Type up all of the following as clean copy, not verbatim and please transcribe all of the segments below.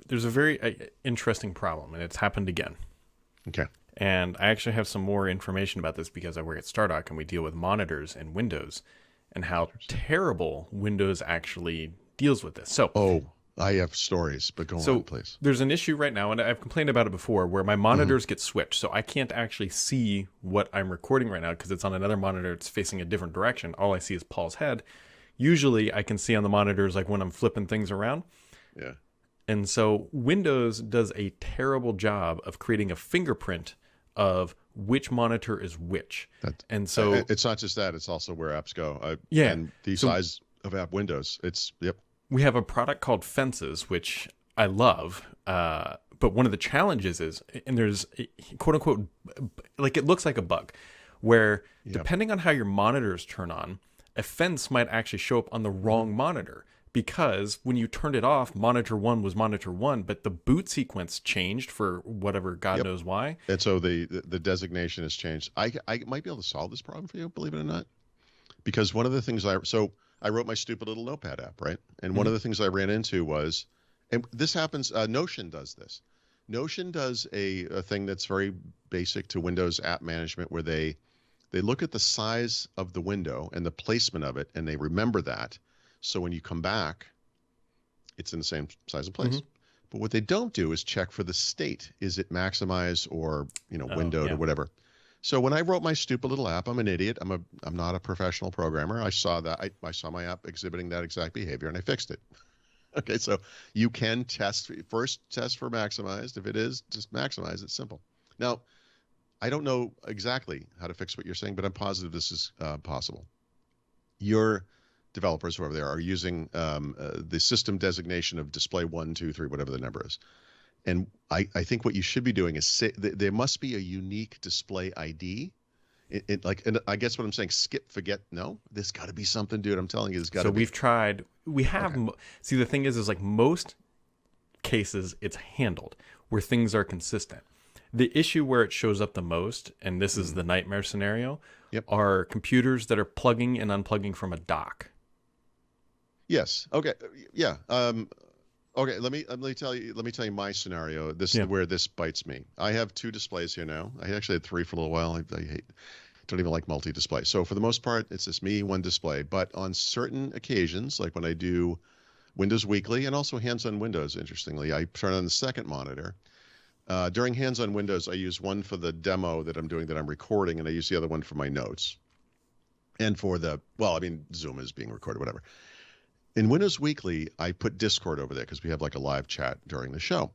There's a very interesting problem, and it's happened again. Okay. And I actually have some more information about this because I work at Stardock and we deal with monitors and Windows and how terrible Windows actually deals with this. So, I have stories, but go on, please. There's an issue right now, and I've complained about it before, where my monitors get switched. So I can't actually see what I'm recording right now because it's on another monitor. It's facing a different direction. All I see is Paul's head. Usually I can see on the monitors like when I'm flipping things around. Yeah. And so Windows does a terrible job of creating a fingerprint of which monitor is which. And so it's not just that, it's also where apps go. And the size of app windows. We have a product called Fences, which I love. But one of the challenges is, and there's quote unquote, like it looks like a bug where depending on how your monitors turn on, a fence might actually show up on the wrong monitor. Because when you turned it off, monitor 1 was monitor 1, but the boot sequence changed for whatever God knows why. And so the designation has changed. I might be able to solve this problem for you, believe it or not. Because one of the things I wrote my stupid little notepad app, right? And one of the things I ran into was, and this happens, Notion does this. Notion does a thing that's very basic to Windows app management where they look at the size of the window and the placement of it, and they remember that. So when you come back, it's in the same size and place. But what they don't do is check for the state. Is it maximized or windowed or whatever? So when I wrote my stupid little app, I'm an idiot. I'm not a professional programmer. I saw that. I saw my app exhibiting that exact behavior, and I fixed it. Okay, so you can test for maximized. If it is, just maximize. It's simple. Now, I don't know exactly how to fix what you're saying, but I'm positive this is possible. Your developers, whoever they are using the system designation of display 1, 2, 3, whatever the number is. And I think what you should be doing is there must be a unique display ID. And I guess what I'm saying, skip, forget. No, there's got to be something, dude. I'm telling you, there's got to be. So we've tried. We have. Okay. See, the thing is like most cases, it's handled where things are consistent. The issue where it shows up the most, and this is the nightmare scenario, are computers that are plugging and unplugging from a dock. Yes. Okay. Yeah. Okay. Let me tell you my scenario. This is where this bites me. I have 2 displays here now. I actually had 3 for a little while. I don't even like multi-display. So for the most part, it's just me, 1 display. But on certain occasions, like when I do Windows Weekly and also hands-on Windows, interestingly, I turn on the second monitor. During hands-on Windows, I use one for the demo that I'm doing that I'm recording, and I use the other one for my notes. And for Zoom is being recorded, whatever. In Windows Weekly, I put Discord over there because we have like a live chat during the show.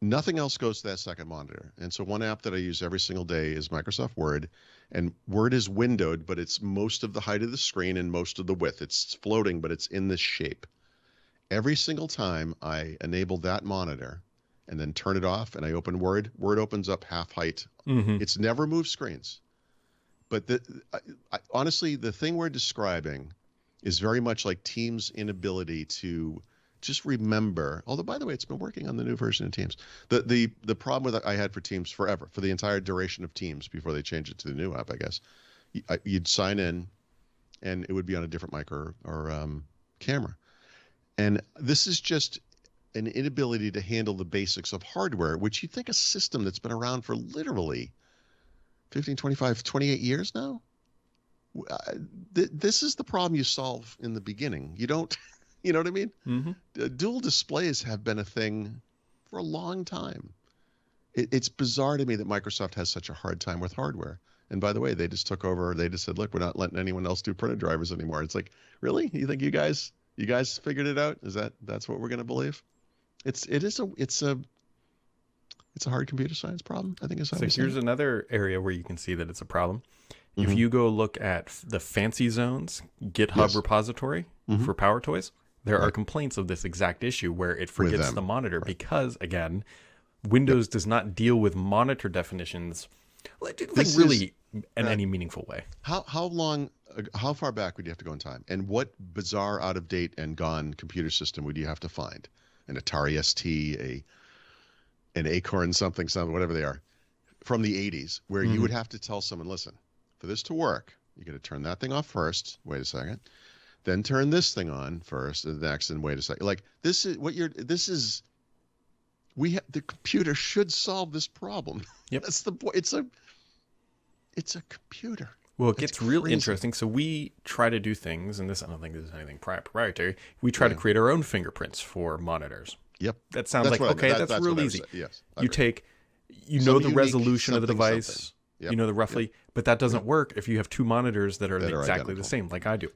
Nothing else goes to that second monitor. And so one app that I use every single day is Microsoft Word. And Word is windowed, but it's most of the height of the screen and most of the width. It's floating, but it's in this shape. Every single time I enable that monitor and then turn it off and I open Word, Word opens up half height. It's never moved screens. But honestly, the thing we're describing is very much like Teams' inability to just remember. Although, by the way, it's been working on the new version of Teams. The problem I had for Teams forever, for the entire duration of Teams before they changed it to the new app, I guess, you'd sign in, and it would be on a different mic or camera. And this is just an inability to handle the basics of hardware, which you think a system that's been around for literally 15, 25, 28 years now. This is the problem you solve in the beginning. You don't, you know what I mean? Dual displays have been a thing for a long time. It's bizarre to me that Microsoft has such a hard time with hardware. And by the way, they just took over. They just said, look, we're not letting anyone else do printed drivers anymore. It's like, really? You think you guys figured it out? That's what we're going to believe? It's a hard computer science problem, I think is how So here's another area where you can see that it's a problem. If you go look at the Fancy Zones GitHub repository for Power Toys, there are complaints of this exact issue where it forgets the monitor because, again, Windows does not deal with monitor definitions in any meaningful way. How far back would you have to go in time? And what bizarre, out of date and gone computer system would you have to find? An Atari ST, an Acorn something, whatever they are, from the 80s, where you would have to tell someone, listen, for this to work, you got to turn that thing off first. Wait a second. then turn this thing on first, and next, and wait a second. Like the computer should solve this problem. Yep. That's the point. It's a computer. Well, it That's gets real crazy. interesting. So we try to do things, and I don't think this is anything proprietary. We try to create our own fingerprints for monitors. Yep. That sounds That's like, what I meant. okay, that's real easy. Yes. You take, know the resolution of the device, you know the roughly, but that doesn't work if you have two monitors that are exactly identical. the same, like I do.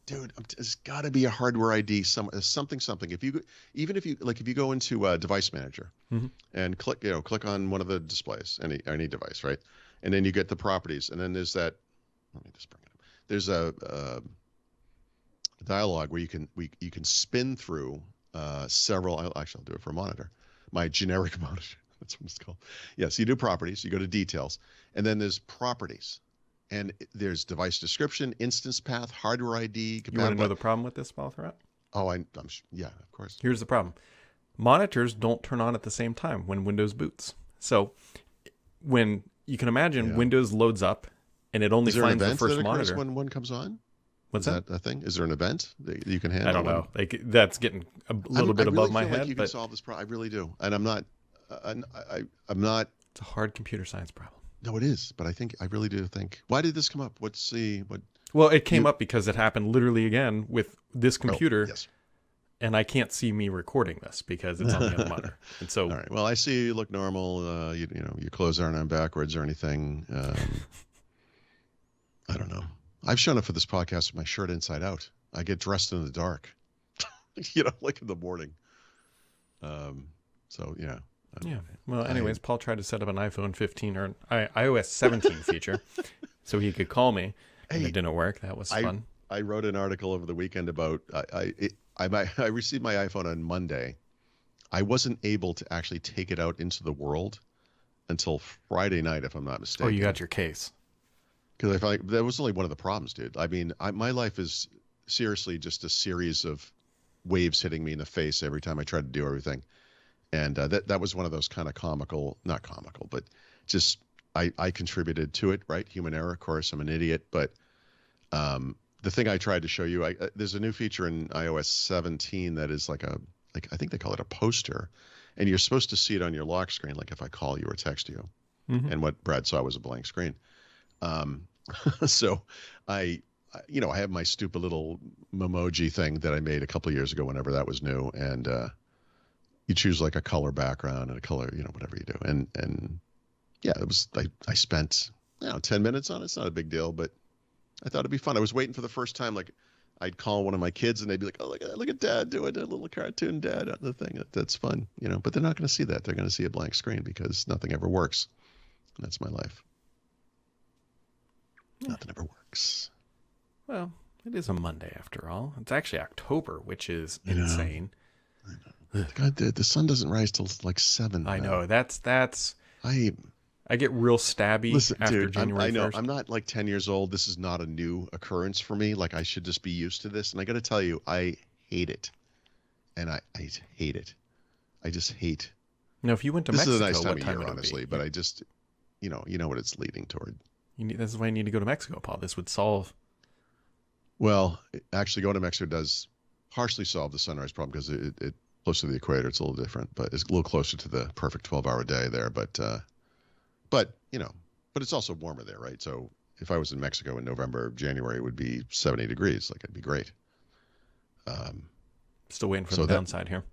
Dude, it's got to be a hardware ID, something. If you go into Device Manager and click on one of the displays, any device, right? And then you get the properties, and then there's that. Let me just bring it up. There's a dialog where you can spin through several. I'll do it for a monitor, my generic monitor. That's what it's called. Yes, you do properties. You go to details, and then there's properties, and there's device description, instance path, hardware ID. You want to know the problem with this, Balthrat? Oh, yeah, of course. Here's the problem: monitors don't turn on at the same time when Windows boots. So when you can imagine, Windows loads up, and it only finds the first monitor when one comes on. What's that a thing? Is there an event that you can handle? I don't know. Like that's getting a little bit above my head. Like you can solve this problem. I really do, and I'm not. I'm not. It's a hard computer science problem. No, it is. But I really do think. Why did this come up? Well, it came up because it happened literally again with this computer. Yes. And I can't see me recording this because it's on the other monitor. And so, all right. Well, I see you look normal. Your clothes aren't on backwards or anything. I don't know. I've shown up for this podcast with my shirt inside out. I get dressed in the dark, like in the morning. So yeah. Yeah. Well, anyways, Paul tried to set up an iPhone 15 or an iOS 17 feature so he could call me, and it didn't work. That was fun. I wrote an article over the weekend about I received my iPhone on Monday. I wasn't able to actually take it out into the world until Friday night, if I'm not mistaken. Oh, you got your case. Because I felt like that was only one of the problems, dude. I mean, my life is seriously just a series of waves hitting me in the face every time I try to do everything. And that was one of those kind of not comical, but just I contributed to it, right? Human error, of course. I'm an idiot. But the thing I tried to show you, there's a new feature in iOS 17 that is like I think they call it a poster. And you're supposed to see it on your lock screen, like if I call you or text you. Mm-hmm. And what Brad saw was a blank screen. So I have my stupid little memoji thing that I made a couple of years ago whenever that was new. And you choose like a color background and a color, whatever you do. And yeah, it was, I spent, 10 minutes on it. It's not a big deal, but I thought it'd be fun. I was waiting for the first time, like I'd call one of my kids and they'd be like, oh, look at Dad doing a little cartoon Dad on the thing. That's fun, but they're not going to see that. They're going to see a blank screen because nothing ever works. And that's my life. Nothing ever works. Well, it is a Monday after all. It's actually October, which is insane. I know. God, the sun doesn't rise till like 7. I know. That's. I get real stabby after January 1st. I know. I'm not like 10 years old. This is not a new occurrence for me. Like I should just be used to this. And I got to tell you, I hate it. And I hate it. I just hate. Now, if you went to Mexico, this is a nice time what of year, honestly. But I just, you know what it's leading toward. This is why you need to go to Mexico, Paul. This would solve. Well, actually, going to Mexico does partially solve the sunrise problem because it close to the equator, it's a little different, but it's a little closer to the perfect 12-hour day there. But it's also warmer there, right? So if I was in Mexico in November, January, it would be 70 degrees. Like it'd be great. Still waiting for the downside here.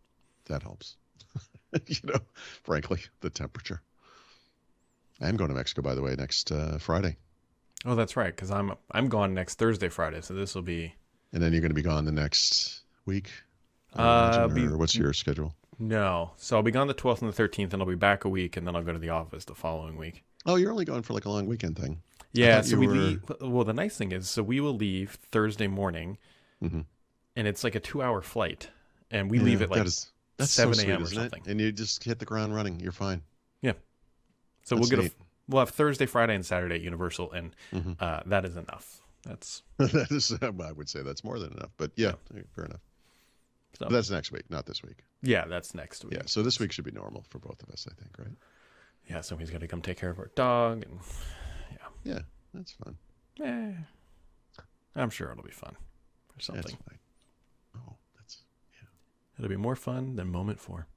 That helps. Frankly, the temperature. I am going to Mexico, by the way, next Friday. Oh, that's right, because I'm gone next Thursday, Friday, so this will be. And then you're going to be gone the next week. What's your schedule? No, so I'll be gone the 12th and the 13th, and I'll be back a week, and then I'll go to the office the following week. Oh, you're only going for like a long weekend thing. Yeah, so we leave. Well, the nice thing is, so we will leave Thursday morning, and it's like a 2-hour flight, and we leave at like 7 a.m. or something. And you just hit the ground running. You're fine. Yeah. So we'll have Thursday, Friday, and Saturday at Universal, and that is enough. That is, I would say that's more than enough. But yeah. Fair enough. So, but that's next week, not this week. Yeah, that's next week. Yeah, so this week should be normal for both of us, I think, right? Yeah, somebody's got to come take care of our dog, and yeah, that's fun. I'm sure it'll be fun. something. That's fine. Oh, that's, yeah. It'll be more fun than moment 4.